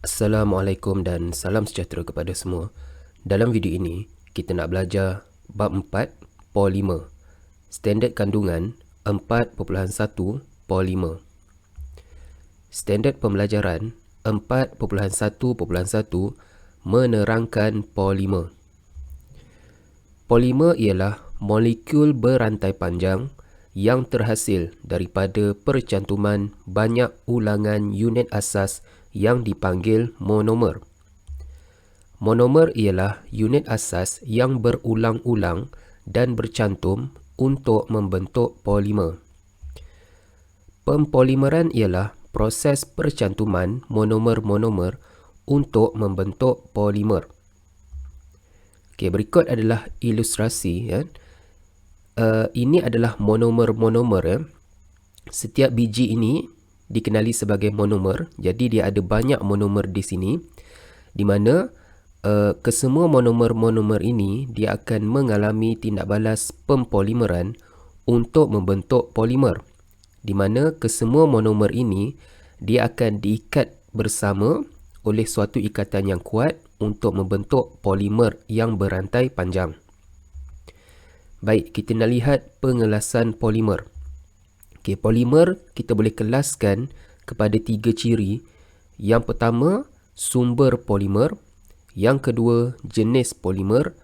Assalamualaikum dan salam sejahtera kepada semua. Dalam video ini, kita nak belajar bab 4, polimer. Standard kandungan 4.1 polimer. Standard pembelajaran 4.1.1 menerangkan polimer. Polimer ialah molekul berantai panjang yang terhasil daripada percantuman banyak ulangan unit asas yang dipanggil monomer. Monomer ialah unit asas yang berulang-ulang dan bercantum untuk membentuk polimer. Pempolimeran ialah proses percantuman monomer-monomer untuk membentuk polimer. Okey, berikut adalah ilustrasi. Ini adalah monomer-monomer. Setiap biji ini dikenali sebagai monomer. Jadi dia ada banyak monomer di sini, di mana kesemua monomer-monomer ini dia akan mengalami tindak balas pempolimeran untuk membentuk polimer, di mana kesemua monomer ini dia akan diikat bersama oleh suatu ikatan yang kuat untuk membentuk polimer yang berantai panjang. Baik, kita nak lihat pengelasan polimer. Okay, polimer kita boleh kelaskan kepada 3 ciri. Yang pertama, sumber polimer. Yang kedua, jenis polimer.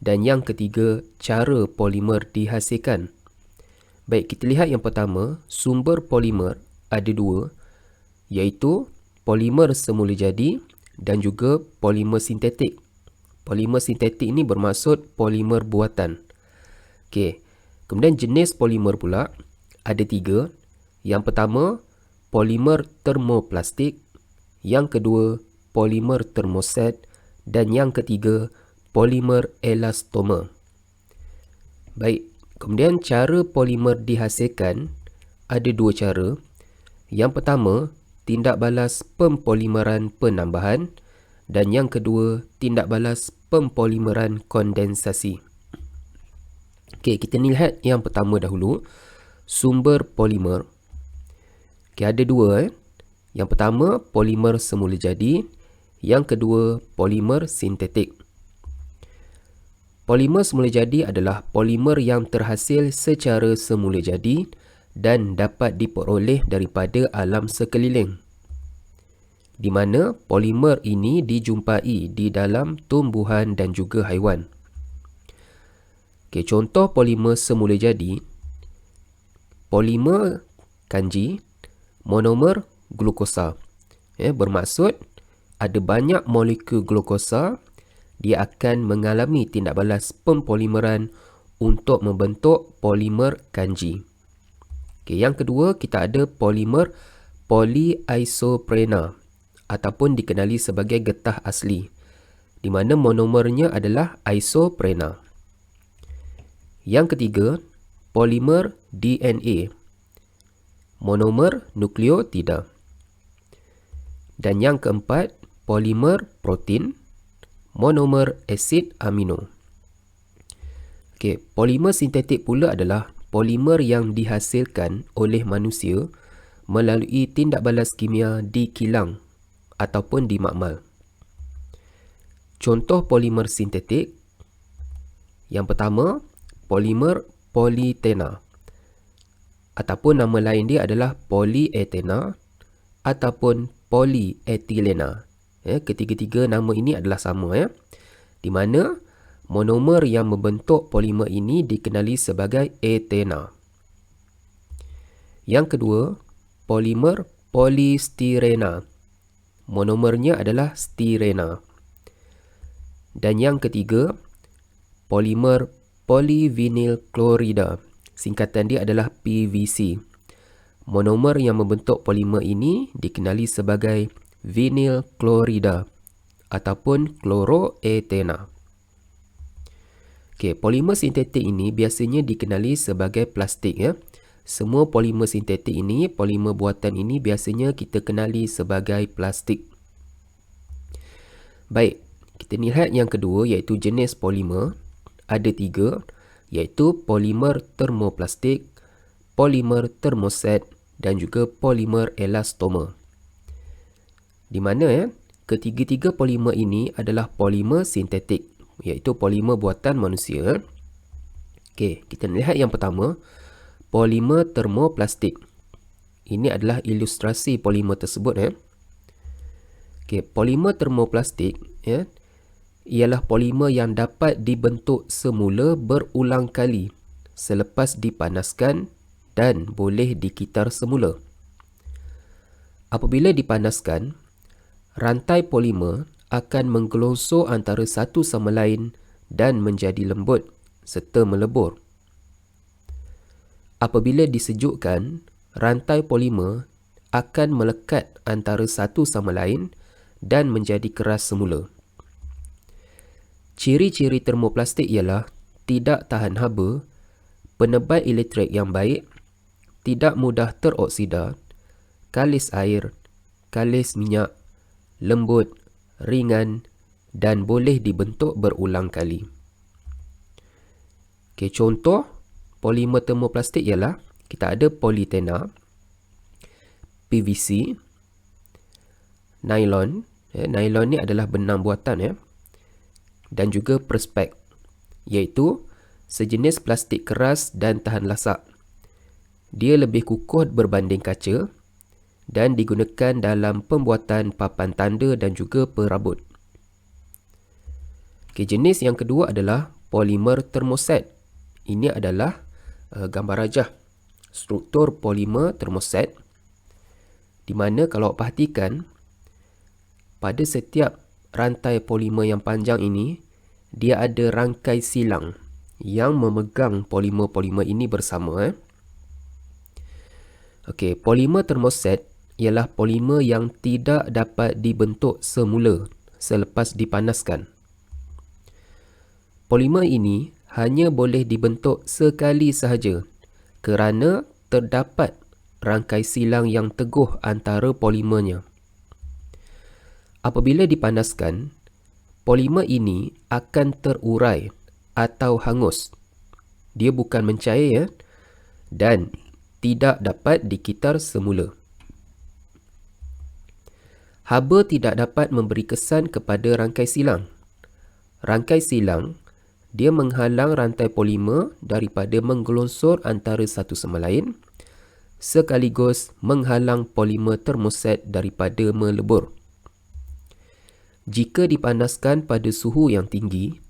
Dan yang ketiga, cara polimer dihasilkan. Baik, kita lihat yang pertama, sumber polimer ada 2, iaitu polimer semula jadi dan juga polimer sintetik. Polimer sintetik ini bermaksud polimer buatan. Okay. Kemudian jenis polimer pula ada 3. Yang pertama, polimer termoplastik. Yang kedua, polimer termoset. Dan yang ketiga, polimer elastoma. Baik, kemudian cara polimer dihasilkan ada 2 cara. Yang pertama, tindak balas pempolimeran penambahan. Dan yang kedua, tindak balas pempolimeran kondensasi. Okey, kita lihat yang pertama dahulu. Sumber polimer. Okay, ada 2. Yang pertama, polimer semula jadi. Yang kedua, polimer sintetik. Polimer semula jadi adalah polimer yang terhasil secara semula jadi dan dapat diperoleh daripada alam sekeliling, di mana polimer ini dijumpai di dalam tumbuhan dan juga haiwan. Okay, contoh polimer semula jadi: polimer kanji, monomer glukosa. Bermaksud ada banyak molekul glukosa, dia akan mengalami tindak balas pempolimeran untuk membentuk polimer kanji. Okay, yang kedua, kita ada polimer polyisoprena ataupun dikenali sebagai getah asli, di mana monomernya adalah isoprena. Yang ketiga, polimer DNA, monomer nukleotida. Dan yang keempat, polimer protein, monomer asid amino. Okey, polimer sintetik pula adalah polimer yang dihasilkan oleh manusia melalui tindak balas kimia di kilang ataupun di makmal. Contoh polimer sintetik, yang pertama, polimer polyethena, ataupun nama lain dia adalah polyethena ataupun polyetilena. Ketiga-tiga nama ini adalah sama, di mana monomer yang membentuk polimer ini dikenali sebagai ethena. Yang kedua, polimer polistirena. Monomernya adalah stirena. Dan yang ketiga, polimer polyvinyl klorida. Singkatan dia adalah PVC. Monomer yang membentuk polimer ini dikenali sebagai vinyl klorida ataupun kloroethena. Okey, polimer sintetik ini biasanya dikenali sebagai plastik. Semua polimer sintetik ini, polimer buatan ini biasanya kita kenali sebagai plastik. Baik, kita lihat yang kedua iaitu jenis polimer. Ada 3, iaitu polimer termoplastik, polimer termoset dan juga polimer elastoma. Di mana ketiga-tiga polimer ini adalah polimer sintetik, iaitu polimer buatan manusia. Okey, kita lihat yang pertama, polimer termoplastik. Ini adalah ilustrasi polimer tersebut. Okey, polimer termoplastik ialah polimer yang dapat dibentuk semula berulang kali selepas dipanaskan dan boleh dikitar semula. Apabila dipanaskan, rantai polimer akan menggelonsor antara satu sama lain dan menjadi lembut serta melebur. Apabila disejukkan, rantai polimer akan melekat antara satu sama lain dan menjadi keras semula. Ciri-ciri termoplastik ialah tidak tahan haba, penebat elektrik yang baik, tidak mudah teroksida, kalis air, kalis minyak, lembut, ringan dan boleh dibentuk berulang kali. Okey, contoh polimer termoplastik ialah kita ada polyethylene, PVC, nylon. Nylon ni adalah benang buatan dan juga perspex, iaitu sejenis plastik keras dan tahan lasak. Dia lebih kukuh berbanding kaca dan digunakan dalam pembuatan papan tanda dan juga perabot. Okay, jenis yang kedua adalah polimer termoset. Ini adalah gambar rajah struktur polimer termoset, di mana kalau perhatikan pada setiap rantai polimer yang panjang ini, dia ada rangkai silang yang memegang polimer-polimer ini bersama. Okey, polimer termoset ialah polimer yang tidak dapat dibentuk semula selepas dipanaskan. Polimer ini hanya boleh dibentuk sekali sahaja kerana terdapat rangkai silang yang teguh antara polimernya. Apabila dipanaskan, polimer ini akan terurai atau hangus. Dia bukan mencair dan tidak dapat dikitar semula. Haba tidak dapat memberi kesan kepada rangkai silang. Rangkai silang, dia menghalang rantai polimer daripada menggelonsor antara satu sama lain, sekaligus menghalang polimer termoset daripada melebur. Jika dipanaskan pada suhu yang tinggi,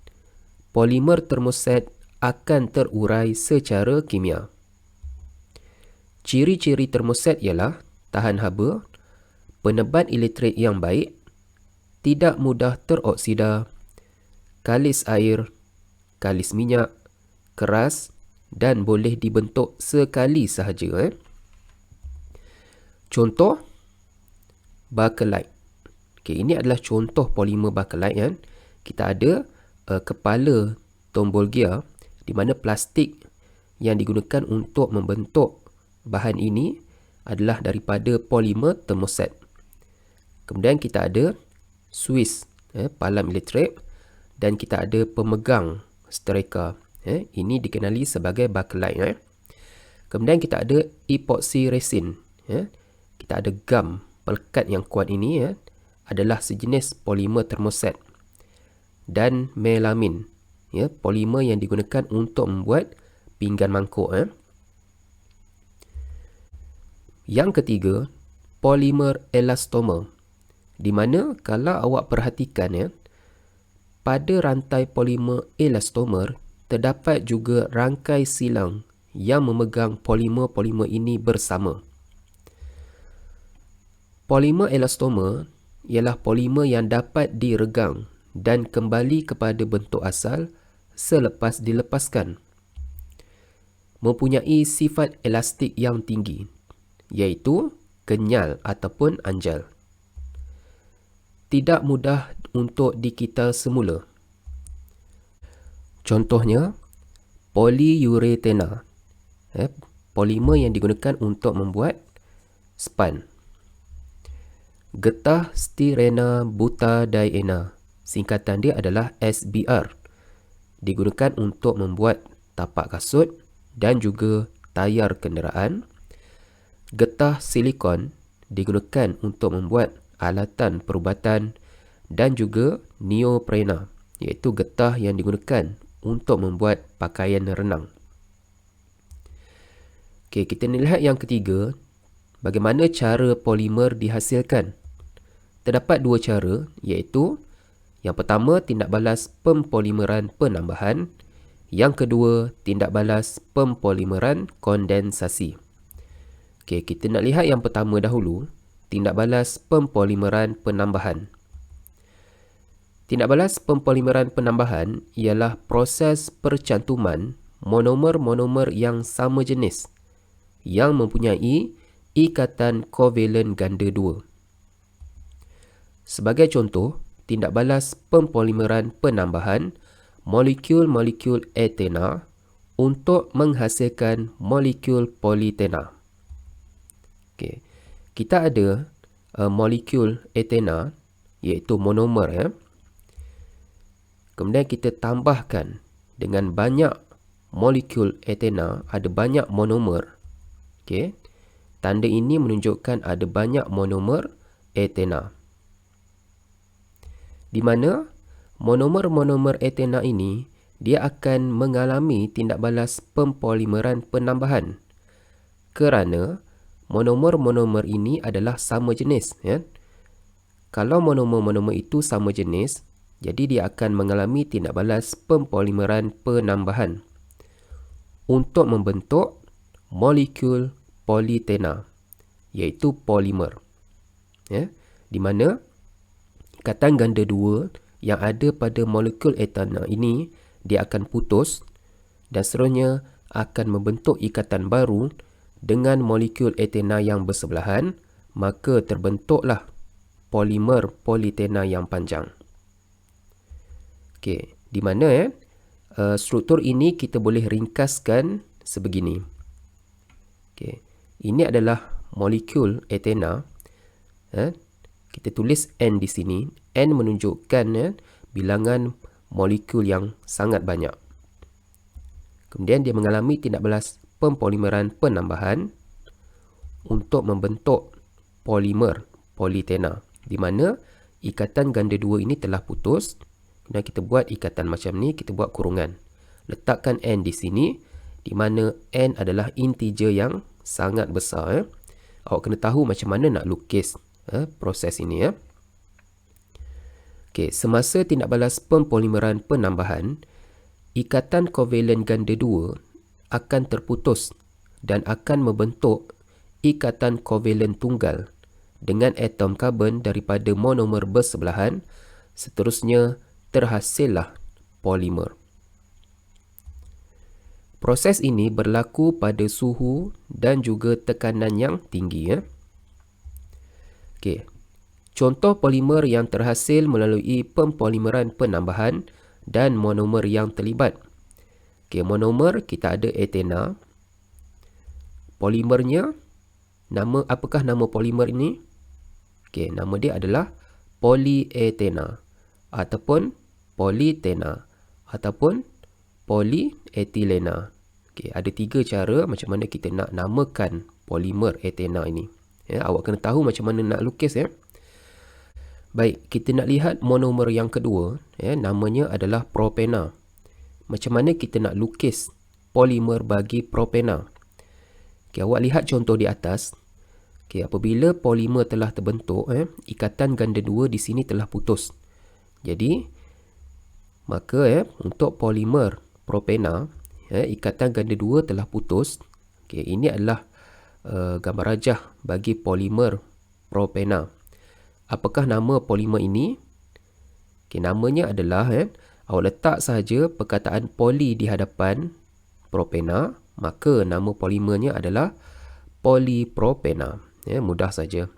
polimer termoset akan terurai secara kimia. Ciri-ciri termoset ialah tahan haba, penebat elektrik yang baik, tidak mudah teroksida, kalis air, kalis minyak, keras dan boleh dibentuk sekali sahaja. Contoh, bakelite. Okay, ini adalah contoh polimer bakelite. Kita ada kepala tombol gear di mana plastik yang digunakan untuk membentuk bahan ini adalah daripada polimer termoset. Kemudian kita ada Swiss, palam elektrik, dan kita ada pemegang striker. Ini dikenali sebagai bakelite. Kemudian kita ada epoxy resin. Kita ada gum, pelekat yang kuat ini adalah sejenis polimer termoset. Dan melamin, polimer yang digunakan untuk membuat pinggan mangkuk. Yang ketiga, polimer elastomer. Di mana kalau awak perhatikan pada rantai polimer elastomer terdapat juga rangkai silang yang memegang polimer-polimer ini bersama. Polimer elastomer ialah polimer yang dapat diregang dan kembali kepada bentuk asal selepas dilepaskan. Mempunyai sifat elastik yang tinggi, iaitu kenyal ataupun anjal. Tidak mudah untuk dikitar semula. Contohnya, polyurethane, polimer yang digunakan untuk membuat span. Getah styrena butadiene, singkatan dia adalah SBR, digunakan untuk membuat tapak kasut dan juga tayar kenderaan. Getah silikon digunakan untuk membuat alatan perubatan dan juga neoprena, iaitu getah yang digunakan untuk membuat pakaian renang. Okey, kita lihat yang ketiga, bagaimana cara polimer dihasilkan. Terdapat dua cara, iaitu yang pertama, tindak balas pempolimeran penambahan. Yang kedua, tindak balas pempolimeran kondensasi. Okey, kita nak lihat yang pertama dahulu, tindak balas pempolimeran penambahan. Tindak balas pempolimeran penambahan ialah proses percantuman monomer-monomer yang sama jenis yang mempunyai ikatan kovalen ganda 2. Sebagai contoh, tindak balas pempolimeran penambahan molekul-molekul etena untuk menghasilkan molekul politena. Okey, kita ada molekul etena iaitu monomer ya. Kemudian kita tambahkan dengan banyak molekul etena, ada banyak monomer. Okey. Tanda ini menunjukkan ada banyak monomer etena. Di mana monomer-monomer etena ini dia akan mengalami tindak balas pempolimeran penambahan kerana monomer-monomer ini adalah sama jenis ya. Kalau monomer-monomer itu sama jenis, jadi dia akan mengalami tindak balas pempolimeran penambahan untuk membentuk molekul politena, iaitu polimer. Ya, di mana ikatan ganda 2 yang ada pada molekul etena ini dia akan putus dan seterusnya akan membentuk ikatan baru dengan molekul etena yang bersebelahan, maka terbentuklah polimer politena yang panjang. Okey, di mana struktur ini kita boleh ringkaskan sebegini. Okey, ini adalah molekul etena. Kita tulis N di sini. N menunjukkan bilangan molekul yang sangat banyak. Kemudian dia mengalami tindak balas pempolimeran penambahan untuk membentuk polimer politena, di mana ikatan ganda 2 ini telah putus. Kemudian kita buat ikatan macam ni, kita buat kurungan. Letakkan N di sini, di mana N adalah integer yang sangat besar. Awak kena tahu macam mana nak lukis proses ini ya. Okey, semasa tindak balas pempolimeran penambahan, ikatan kovalen ganda 2 akan terputus dan akan membentuk ikatan kovalen tunggal dengan atom karbon daripada monomer bersebelahan. Seterusnya terhasillah polimer. Proses ini berlaku pada suhu dan juga tekanan yang tinggi ya. Okey. Contoh polimer yang terhasil melalui pempolimeran penambahan dan monomer yang terlibat. Okey, monomer kita ada etena. Polimernya, apakah nama polimer ini? Okey, nama dia adalah polyetena ataupun politena ataupun polyetilena. Okey, ada tiga cara macam mana kita nak namakan polimer etena ini. Ya, awak kena tahu macam mana nak lukis ya. Baik, kita nak lihat monomer yang kedua, ya, namanya adalah propena. Macam mana kita nak lukis polimer bagi propena? Okey, awak lihat contoh di atas. Okey, apabila polimer telah terbentuk, ikatan ganda 2 di sini telah putus. Jadi, maka untuk polimer propena, ikatan ganda 2 telah putus. Okey, ini adalah gambar rajah bagi polimer propena. Apakah nama polimer ini? Okey, namanya adalah awak letak sahaja perkataan poli di hadapan propena, maka nama polimernya adalah polipropena. Mudah saja.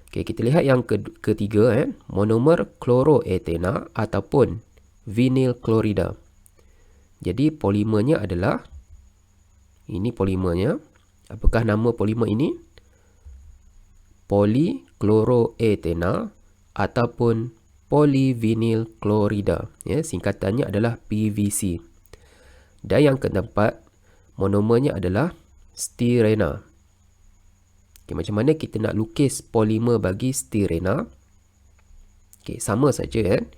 Okey, kita lihat yang ketiga, monomer kloroetena ataupun vinyl klorida. Jadi polimernya adalah, ini polimernya. Apakah nama polimer ini? Polikloroetena ataupun polyvinyl klorida. Ya, singkatannya adalah PVC. Dan yang keempat, monomernya adalah stirena. Okay, macam mana kita nak lukis polimer bagi stirena? Okey, sama saja kan.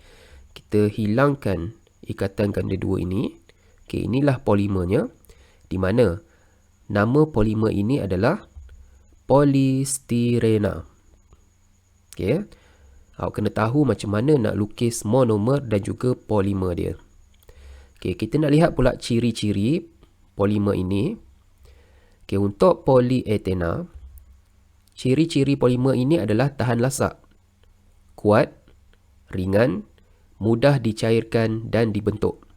Kita hilangkan ikatan ganda dua ini. Okey, inilah polimernya, di mana nama polimer ini adalah polistirena. Okey, awak kena tahu macam mana nak lukis monomer dan juga polimer dia. Okey, kita nak lihat pula ciri-ciri polimer ini. Okey, untuk polyethena, ciri-ciri polimer ini adalah tahan lasak, kuat, ringan, mudah dicairkan dan dibentuk.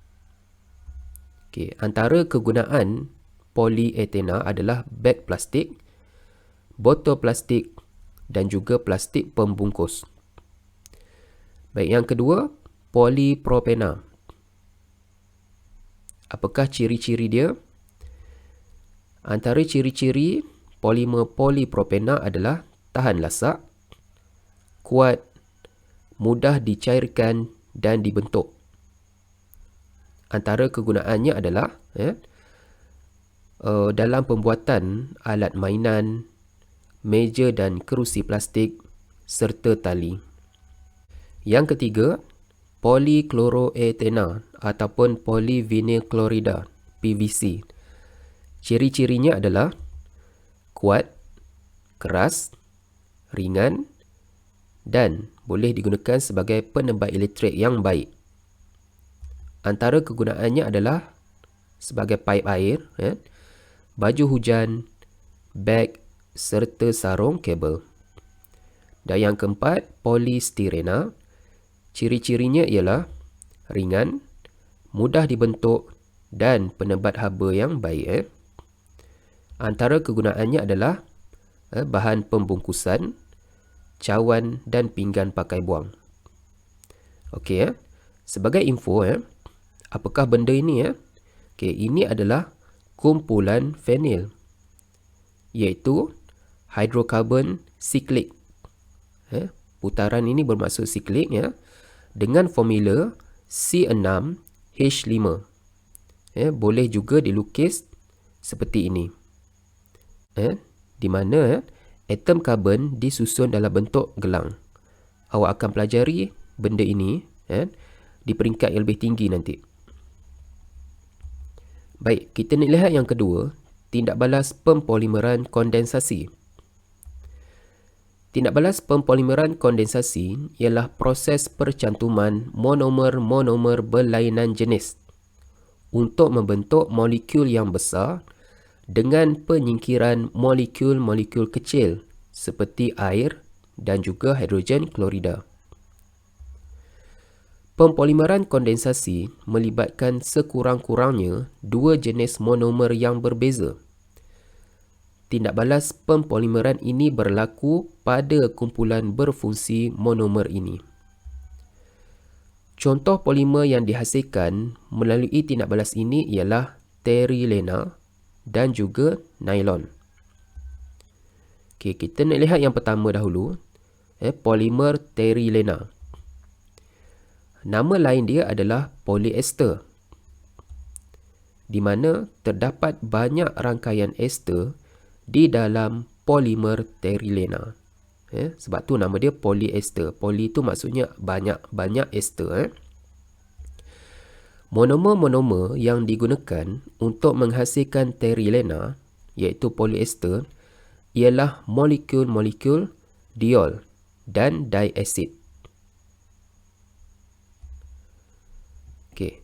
Okey, antara kegunaan polyethena adalah beg plastik, botol plastik dan juga plastik pembungkus. Baik, yang kedua, polypropena. Apakah ciri-ciri dia? Antara ciri-ciri polimer polypropena adalah tahan lasak, kuat, mudah dicairkan dan dibentuk. Antara kegunaannya adalah dalam pembuatan alat mainan, meja dan kerusi plastik serta tali. Yang ketiga, polychloroethena ataupun polyvinyl chloride (PVC). Ciri-cirinya adalah kuat, keras, ringan dan boleh digunakan sebagai penebat elektrik yang baik. Antara kegunaannya adalah sebagai paip air, baju hujan, beg serta sarung kabel. Dan yang keempat, polistirena. Ciri-cirinya ialah ringan, mudah dibentuk dan penebat haba yang baik. Antara kegunaannya adalah bahan pembungkusan, cawan dan pinggan pakai buang. Okey, sebagai info, apakah benda ini? Okey, ini adalah kumpulan fenil, iaitu hidrokarbon siklik. Putaran ini bermaksud siklik, dengan formula C6H5. Boleh juga dilukis seperti ini, di mana atom karbon disusun dalam bentuk gelang. Awak akan pelajari benda ini di peringkat yang lebih tinggi nanti. Baik, kita nak lihat yang kedua, tindak balas pempolimeran kondensasi. Tindak balas pempolimeran kondensasi ialah proses percantuman monomer-monomer berlainan jenis untuk membentuk molekul yang besar dengan penyingkiran molekul-molekul kecil seperti air dan juga hidrogen klorida. Pempolimeran kondensasi melibatkan sekurang-kurangnya dua jenis monomer yang berbeza. Tindak balas pempolimeran ini berlaku pada kumpulan berfungsi monomer ini. Contoh polimer yang dihasilkan melalui tindak balas ini ialah terilena dan juga nylon. Okey, kita nak lihat yang pertama dahulu, polimer terilena. Nama lain dia adalah polyester, di mana terdapat banyak rangkaian ester di dalam polimer terilena. Sebab tu nama dia polyester. Poly tu maksudnya banyak ester. Monomer-monomer yang digunakan untuk menghasilkan terilena, iaitu polyester, ialah molekul-molekul diol dan diacid. Okey,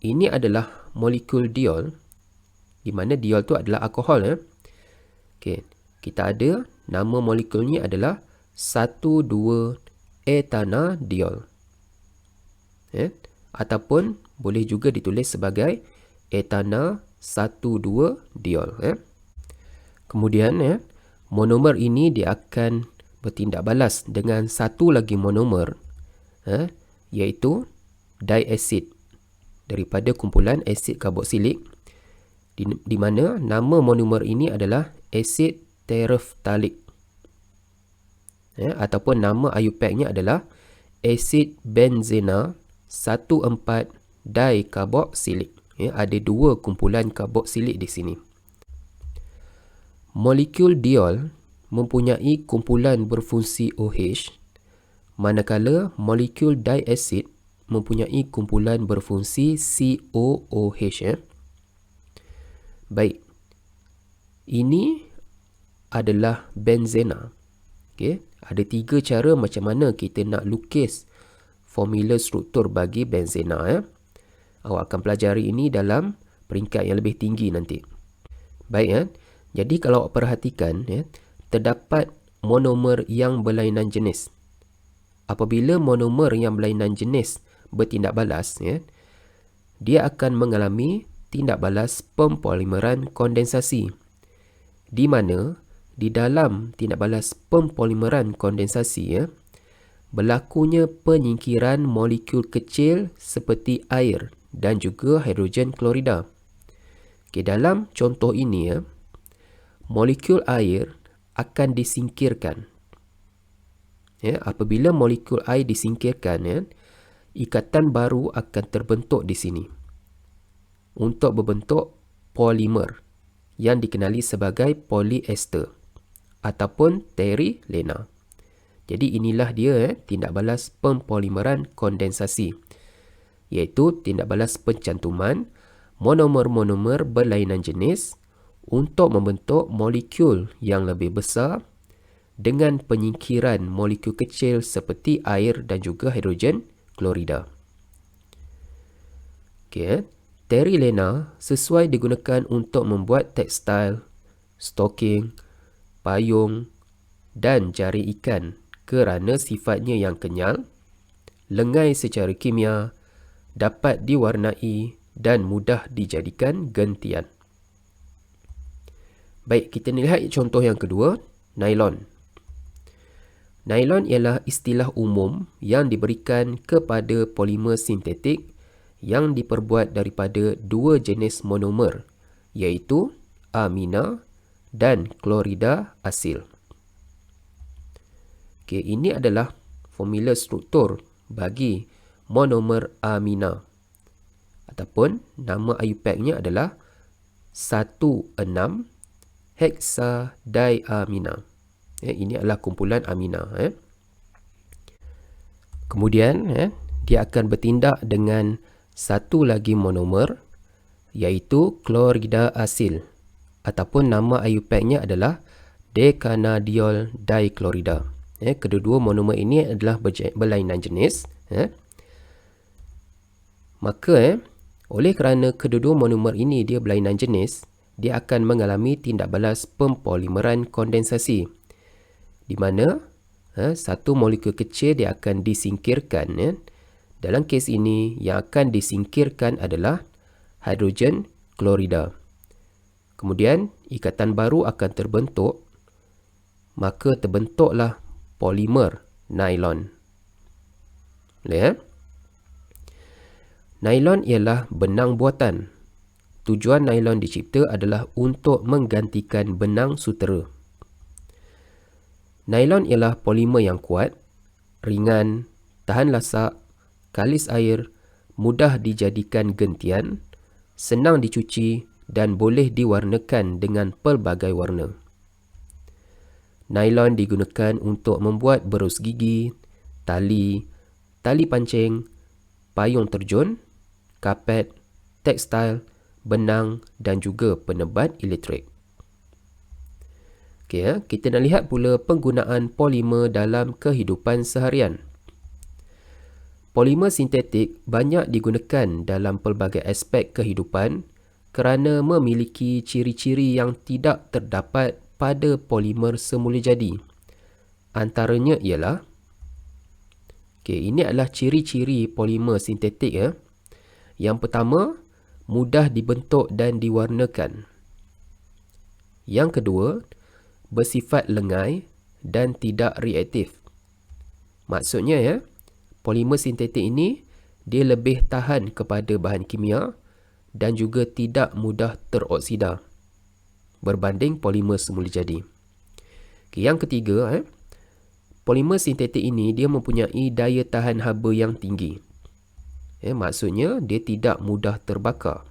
ini adalah molekul diol, di mana diol tu adalah alkohol. Okey, kita ada nama molekulnya adalah 1,2-etanadiol. Ataupun boleh juga ditulis sebagai etana 1,2-diol. Kemudian monomer ini dia akan bertindak balas dengan satu lagi monomer, iaitu diacid daripada kumpulan asid karboksilik, di mana nama monomer ini adalah asid tereftalik, ataupun nama IUPAC-nya adalah asid benzena 1,4-dikarboksilik. Ada dua kumpulan karboksilik di sini. Molekul diol mempunyai kumpulan berfungsi OH, manakala molekul diasid mempunyai kumpulan berfungsi COOH. Baik, ini adalah benzena. Okay. Ada 3 cara macam mana kita nak lukis formula struktur bagi benzena. Awak akan pelajari ini dalam peringkat yang lebih tinggi nanti. Baik, jadi kalau awak perhatikan, terdapat monomer yang berlainan jenis. Apabila monomer yang berlainan jenis bertindak balas, dia akan mengalami tindak balas pempolimeran kondensasi, di mana di dalam tindak balas pempolimeran kondensasi, berlakunya penyingkiran molekul kecil seperti air dan juga hidrogen klorida. Okay, dalam contoh ini, molekul air akan disingkirkan. Apabila molekul air disingkirkan, ikatan baru akan terbentuk di sini untuk berbentuk polimer yang dikenali sebagai polyester ataupun terilena. Jadi inilah dia tindak balas pempolimeran kondensasi, iaitu tindak balas pencantuman monomer-monomer berlainan jenis untuk membentuk molekul yang lebih besar dengan penyingkiran molekul kecil seperti air dan juga hidrogen klorida. Okay. Terilena sesuai digunakan untuk membuat tekstil, stoking, payung dan jari ikan kerana sifatnya yang kenyal, lengai secara kimia, dapat diwarnai dan mudah dijadikan gentian. Baik, kita lihat contoh yang kedua, nylon. Nylon ialah istilah umum yang diberikan kepada polimer sintetik yang diperbuat daripada 2 jenis monomer, iaitu amina dan klorida asil. Okay, ini adalah formula struktur bagi monomer amina, ataupun nama IUPAC-nya adalah 1,6-hexadiamina. Ini adalah kumpulan amina. Kemudian dia akan bertindak dengan satu lagi monomer, iaitu klorida asil, ataupun nama IUPAC-nya adalah decanadiol diklorida. Kedua-dua monomer ini adalah berlainan jenis. Maka oleh kerana kedua-dua monomer ini dia berlainan jenis, dia akan mengalami tindak balas pempolimeran kondensasi, di mana satu molekul kecil dia akan disingkirkan. Dalam kes ini, yang akan disingkirkan adalah hidrogen klorida. Kemudian, ikatan baru akan terbentuk, maka terbentuklah polimer nylon. Boleh, Nylon ialah benang buatan. Tujuan nylon dicipta adalah untuk menggantikan benang sutera. Nylon ialah polimer yang kuat, ringan, tahan lasak, kalis air, mudah dijadikan gentian, senang dicuci dan boleh diwarnakan dengan pelbagai warna. Nylon digunakan untuk membuat berus gigi, tali pancing, payung terjun, kapet, tekstil, benang dan juga penebat elektrik. Okay, kita nak lihat pula penggunaan polimer dalam kehidupan seharian. Polimer sintetik banyak digunakan dalam pelbagai aspek kehidupan kerana memiliki ciri-ciri yang tidak terdapat pada polimer semula jadi. Antaranya ialah, ini adalah ciri-ciri polimer sintetik. Yang pertama, mudah dibentuk dan diwarnakan. Yang kedua, bersifat lengai dan tidak reaktif. Maksudnya, polimer sintetik ini dia lebih tahan kepada bahan kimia dan juga tidak mudah teroksida berbanding polimer semula jadi. Yang ketiga, polimer sintetik ini dia mempunyai daya tahan haba yang tinggi. Maksudnya dia tidak mudah terbakar.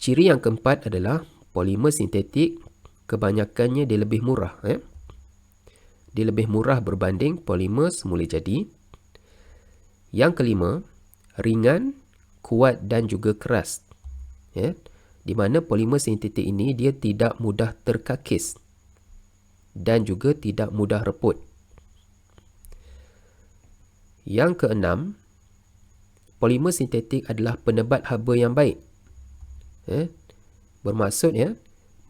Ciri yang keempat adalah polimer sintetik kebanyakannya dia lebih murah. dia lebih murah berbanding polimer semula jadi. Yang kelima, ringan, kuat dan juga keras. Ya, di mana polimer sintetik ini dia tidak mudah terkakis dan juga tidak mudah reput. Yang keenam, polimer sintetik adalah penebat haba yang baik. Bermaksud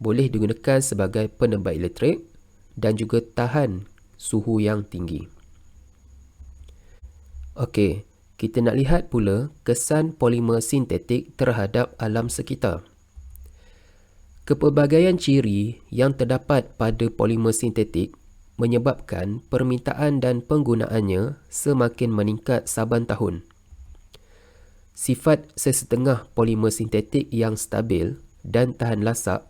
boleh digunakan sebagai penebat elektrik dan juga tahan suhu yang tinggi. Okey, kita nak lihat pula kesan polimer sintetik terhadap alam sekitar. Kepelbagaian ciri yang terdapat pada polimer sintetik menyebabkan permintaan dan penggunaannya semakin meningkat saban tahun. Sifat sesetengah polimer sintetik yang stabil dan tahan lasak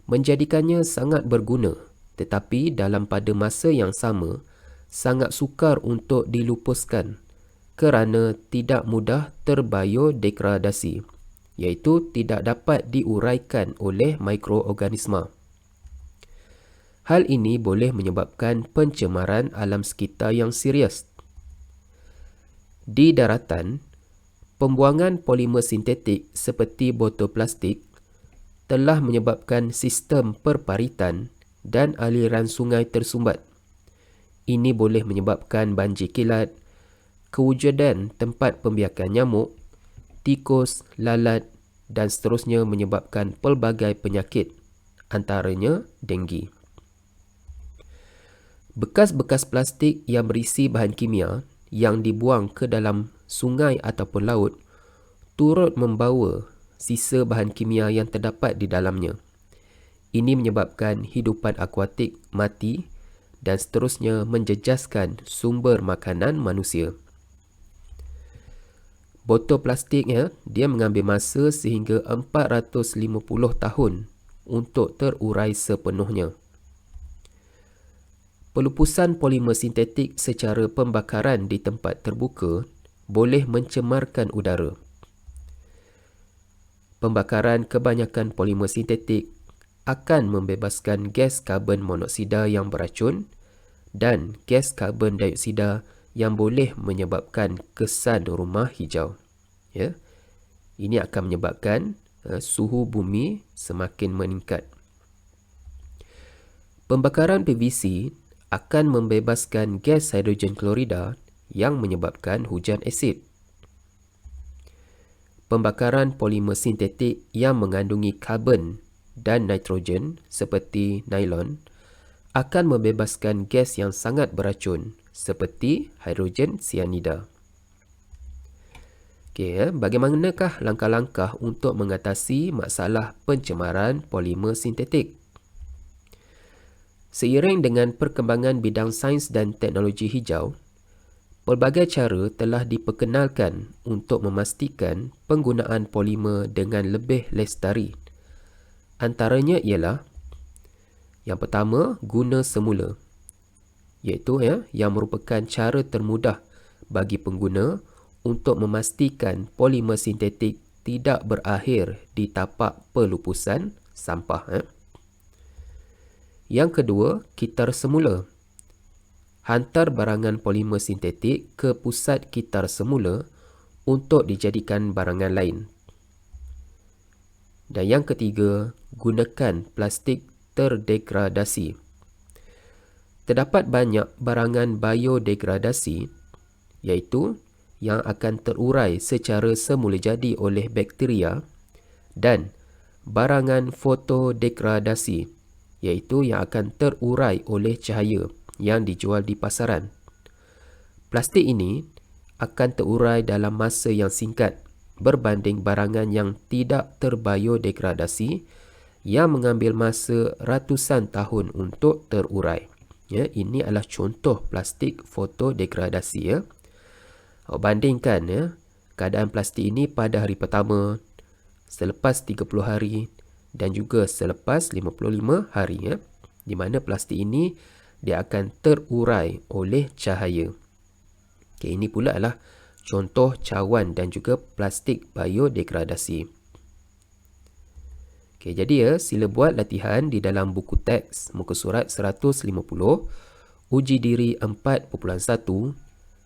menjadikannya sangat berguna, tetapi dalam pada masa yang sama sangat sukar untuk dilupuskan kerana tidak mudah terbiodegradasi, iaitu tidak dapat diuraikan oleh mikroorganisma. Hal ini boleh menyebabkan pencemaran alam sekitar yang serius. Di daratan, pembuangan polimer sintetik seperti botol plastik telah menyebabkan sistem perparitan dan aliran sungai tersumbat. Ini boleh menyebabkan banjir kilat, kewujudan tempat pembiakan nyamuk, tikus, lalat dan seterusnya menyebabkan pelbagai penyakit, antaranya denggi. Bekas-bekas plastik yang berisi bahan kimia yang dibuang ke dalam sungai ataupun laut turut membawa sisa bahan kimia yang terdapat di dalamnya. Ini menyebabkan hidupan akuatik mati dan seterusnya menjejaskan sumber makanan manusia. Botol plastik dia mengambil masa sehingga 450 tahun untuk terurai sepenuhnya. Pelupusan polimer sintetik secara pembakaran di tempat terbuka boleh mencemarkan udara. Pembakaran kebanyakan polimer sintetik akan membebaskan gas karbon monoksida yang beracun dan gas karbon dioksida yang boleh menyebabkan kesan rumah hijau. Ini akan menyebabkan suhu bumi semakin meningkat. Pembakaran PVC akan membebaskan gas hidrogen klorida yang menyebabkan hujan asid. Pembakaran polimer sintetik yang mengandungi karbon dan nitrogen seperti nylon akan membebaskan gas yang sangat beracun seperti hidrogen sianida. Bagaimanakah langkah-langkah untuk mengatasi masalah pencemaran polimer sintetik? Seiring dengan perkembangan bidang sains dan teknologi hijau, pelbagai cara telah diperkenalkan untuk memastikan penggunaan polimer dengan lebih lestari. Antaranya ialah yang pertama, guna semula, iaitu yang merupakan cara termudah bagi pengguna untuk memastikan polimer sintetik tidak berakhir di tapak pelupusan sampah. Yang kedua, kitar semula. Hantar barangan polimer sintetik ke pusat kitar semula untuk dijadikan barangan lain. Dan yang ketiga, gunakan plastik terdegradasi. Terdapat banyak barangan biodegradasi, iaitu yang akan terurai secara semula jadi oleh bakteria, dan barangan fotodegradasi, iaitu yang akan terurai oleh cahaya yang dijual di pasaran. Plastik ini akan terurai dalam masa yang singkat berbanding barangan yang tidak terbiodegradasi yang mengambil masa ratusan tahun untuk terurai. Ini adalah contoh plastik fotodegradasi. Bandingkan keadaan plastik ini pada hari pertama, selepas 30 hari dan juga selepas 55 hari, di mana plastik ini dia akan terurai oleh cahaya. Ini pula adalah contoh cawan dan juga plastik biodegradasi. Jadi sila buat latihan di dalam buku teks muka surat 150 uji diri 4.1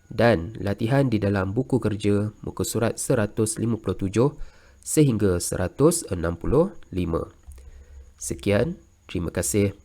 dan latihan di dalam buku kerja muka surat 157 sehingga 165. Sekian, terima kasih.